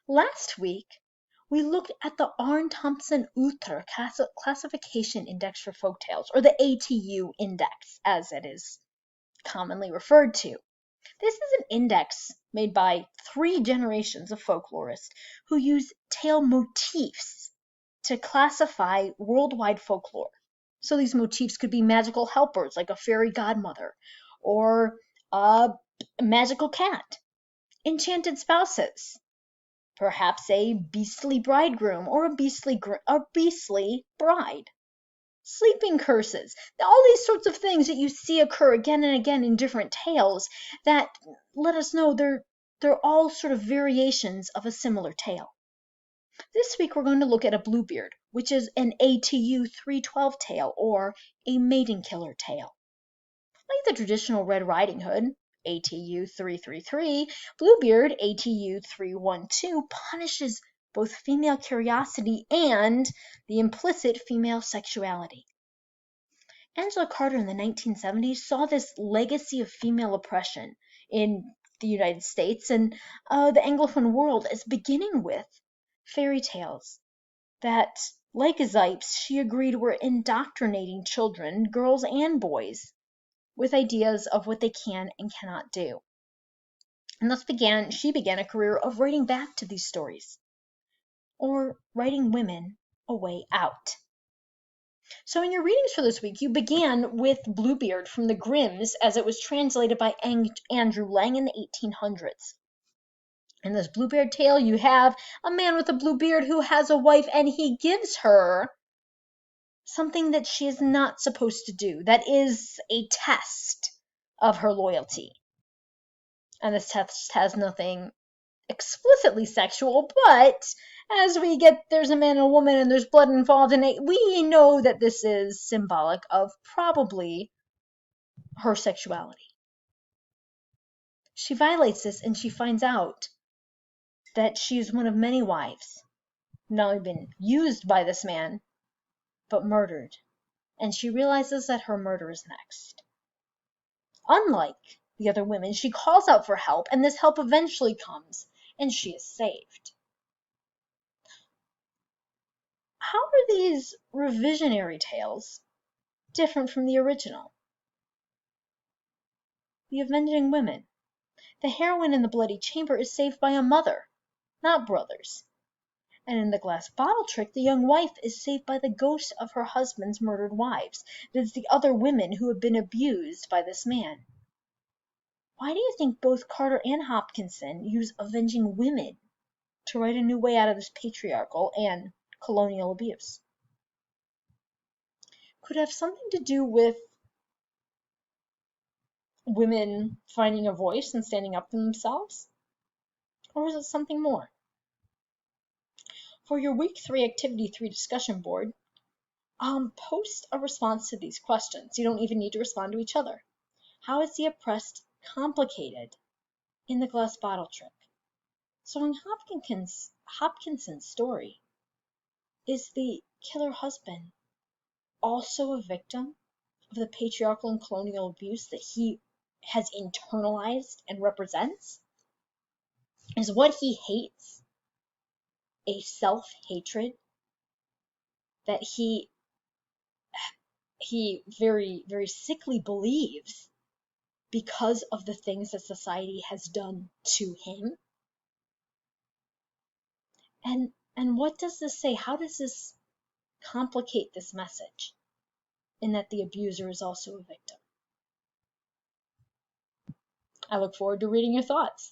Last week, we looked at the Arne-Thompson-Uther Classification Index for Folktales, or the ATU Index, as it is commonly referred to. This is an index made by 3 generations of folklorists who use tale motifs to classify worldwide folklore. So these motifs could be magical helpers, like a fairy godmother, or a magical cat, enchanted spouses, perhaps a beastly bridegroom or a beastly bride, sleeping curses, all these sorts of things that you see occur again and again in different tales that let us know they're all sort of variations of a similar tale. This week we're going to look at a Bluebeard, which is an ATU 312 tale, or a maiden killer tale. Like the traditional Red Riding Hood, ATU 333, Bluebeard, ATU 312, punishes both female curiosity and the implicit female sexuality. Angela Carter in the 1970s saw this legacy of female oppression in the United States and the Anglophone world as beginning with fairy tales that, like Zipes, she agreed were indoctrinating children, girls and boys, with ideas of what they can and cannot do. And thus she began a career of writing back to these stories, or writing women a way out. So in your readings for this week, you began with Bluebeard from the Grimms as it was translated by Andrew Lang in the 1800s. In this Bluebeard tale, you have a man with a blue beard who has a wife, and he gives her something that she is not supposed to do. That is a test of her loyalty. And this test has nothing explicitly sexual, but as we get there's a man and a woman and there's blood involved in it, we know that this is symbolic of probably her sexuality. She violates this and she finds out that she is one of many wives, not only been used by this man, but murdered. And she realizes that her murder is next. Unlike the other women, she calls out for help, and this help eventually comes, and she is saved. How are these revisionary tales different from the original? The Avenging Women. The heroine in the Bloody Chamber is saved by a mother, not brothers. And in the Glass Bottle Trick, the young wife is saved by the ghosts of her husband's murdered wives. It is the other women who have been abused by this man. Why do you think both Carter and Hopkinson use avenging women to write a new way out of this patriarchal and colonial abuse? Could it have something to do with women finding a voice and standing up for themselves? Or is it something more? For your Week 3 Activity 3 discussion board, post a response to these questions. You don't even need to respond to each other. How is the oppressed complicated in the Glass Bottle Trick? So in Hopkinson's story, is the killer husband also a victim of the patriarchal and colonial abuse that he has internalized and represents? Is what he hates a self-hatred that he very, very sickly believes because of the things that society has done to him? And what does this say? How does this complicate this message in that the abuser is also a victim? I look forward to reading your thoughts.